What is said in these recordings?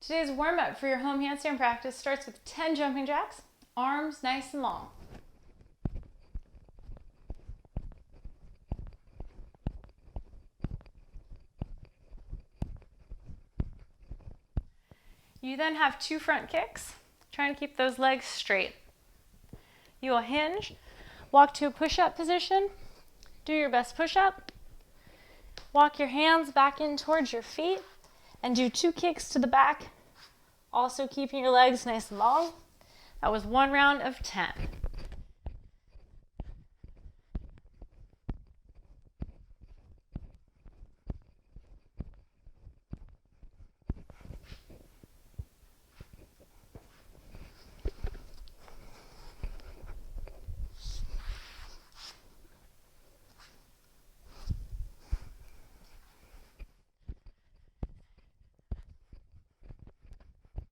Today's warm-up for your home handstand practice starts with 10 jumping jacks, arms nice and long. You then have 2 front kicks, trying to keep those legs straight. You will hinge, walk to a push-up position, do your best push-up, walk your hands back in towards your feet, and do 2 kicks to the back, also keeping your legs nice and long. That was 1 round of 10.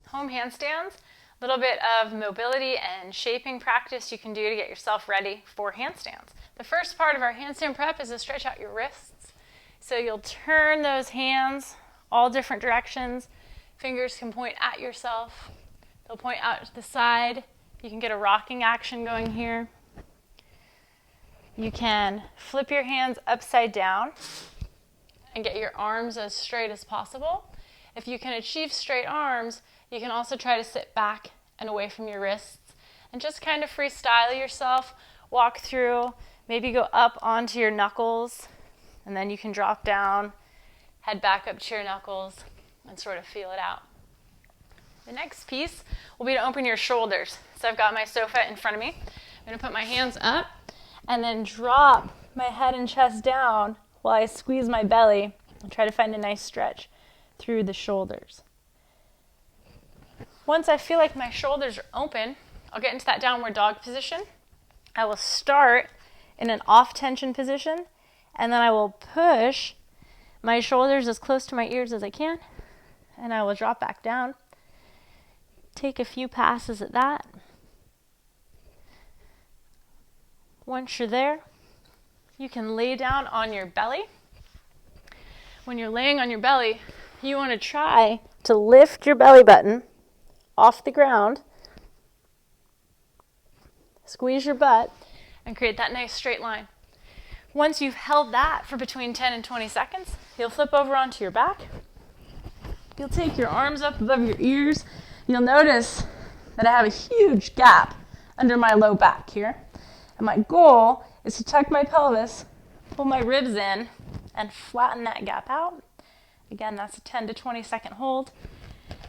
Home handstands, a little bit of mobility and shaping practice you can do to get yourself ready for handstands. The first part of our handstand prep is to stretch out your wrists. So you'll turn those hands all different directions. Fingers can point at yourself. They'll point out to the side. You can get a rocking action going here. You can flip your hands upside down and get your arms as straight as possible. If you can achieve straight arms, you can also try to sit back and away from your wrists and just kind of freestyle yourself. Walk through, maybe go up onto your knuckles, and then you can drop down, head back up to your knuckles, and sort of feel it out. The next piece will be to open your shoulders. So I've got my sofa in front of me. I'm going to put my hands up and then drop my head and chest down while I squeeze my belly and try to find a nice stretch through the shoulders. Once I feel like my shoulders are open, I'll get into that downward dog position. I will start in an off tension position, and then I will push my shoulders as close to my ears as I can, and I will drop back down. Take a few passes at that. Once you're there, you can lay down on your belly. When you're laying on your belly, you want to try to lift your belly button off the ground, squeeze your butt, and create that nice straight line. Once you've held that for between 10 and 20 seconds, you'll flip over onto your back. You'll take your arms up above your ears. You'll notice that I have a huge gap under my low back here. And my goal is to tuck my pelvis, pull my ribs in, and flatten that gap out. Again, that's a 10 to 20 second hold.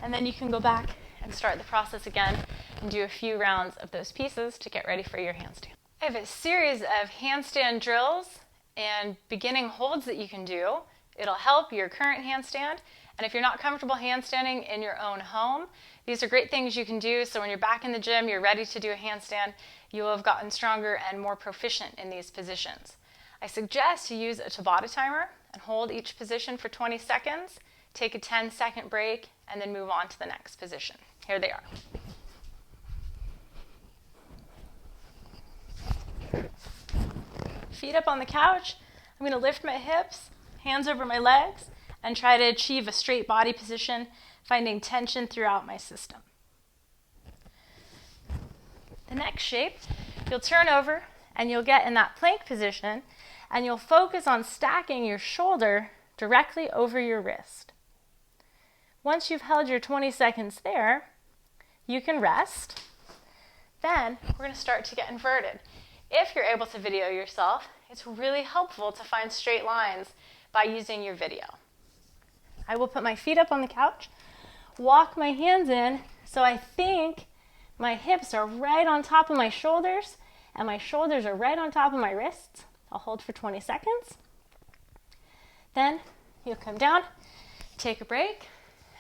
And then you can go back and start the process again and do a few rounds of those pieces to get ready for your handstand. I have a series of handstand drills and beginning holds that you can do. It'll help your current handstand. And if you're not comfortable handstanding in your own home, these are great things you can do. So when you're back in the gym, you're ready to do a handstand, you will have gotten stronger and more proficient in these positions. I suggest you use a Tabata timer and hold each position for 20 seconds, take a 10-second break, and then move on to the next position. Here they are. Feet up on the couch. I'm going to lift my hips, hands over my legs, and try to achieve a straight body position, finding tension throughout my system. The next shape, you'll turn over and you'll get in that plank position, and you'll focus on stacking your shoulder directly over your wrist. Once you've held your 20 seconds there, you can rest. Then we're going to start to get inverted. If you're able to video yourself, it's really helpful to find straight lines by using your video. I will put my feet up on the couch, walk my hands in so I think my hips are right on top of my shoulders and my shoulders are right on top of my wrists. I'll hold for 20 seconds. Then you'll come down, take a break,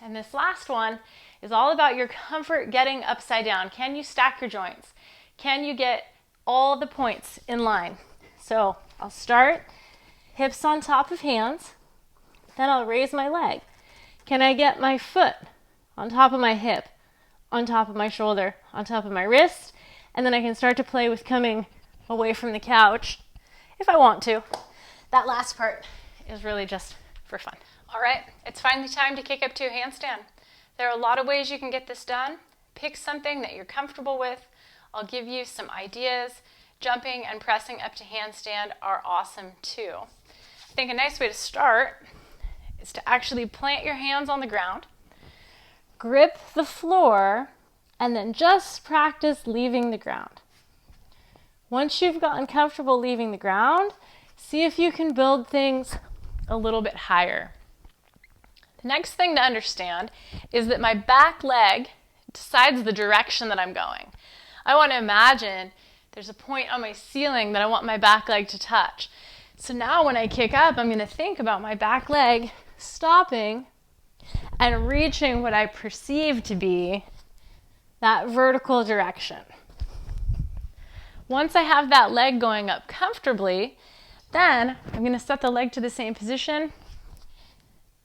and this last one is all about your comfort getting upside down. Can you stack your joints? Can you get all the points in line? So I'll start hips on top of hands, then I'll raise my leg. Can I get my foot on top of my hip, on top of my shoulder, on top of my wrist? And then I can start to play with coming away from the couch if I want to. That last part is really just for fun. All right, it's finally time to kick up to a handstand. There are a lot of ways you can get this done. Pick something that you're comfortable with. I'll give you some ideas. Jumping and pressing up to handstand are awesome too. I think a nice way to start is to actually plant your hands on the ground, grip the floor, and then just practice leaving the ground. Once you've gotten comfortable leaving the ground, see if you can build things a little bit higher. The next thing to understand is that my back leg decides the direction that I'm going. I want to imagine there's a point on my ceiling that I want my back leg to touch. So now when I kick up, I'm going to think about my back leg stopping and reaching what I perceive to be that vertical direction. Once I have that leg going up comfortably, then I'm going to set the leg to the same position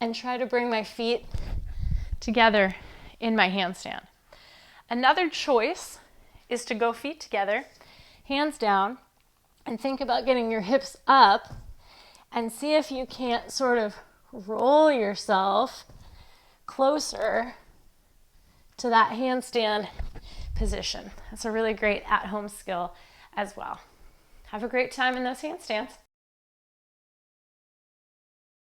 and try to bring my feet together in my handstand. Another choice is to go feet together, hands down, and think about getting your hips up and see if you can't sort of roll yourself closer to that handstand position. That's a really great at-home skill as well. Have a great time in those handstands.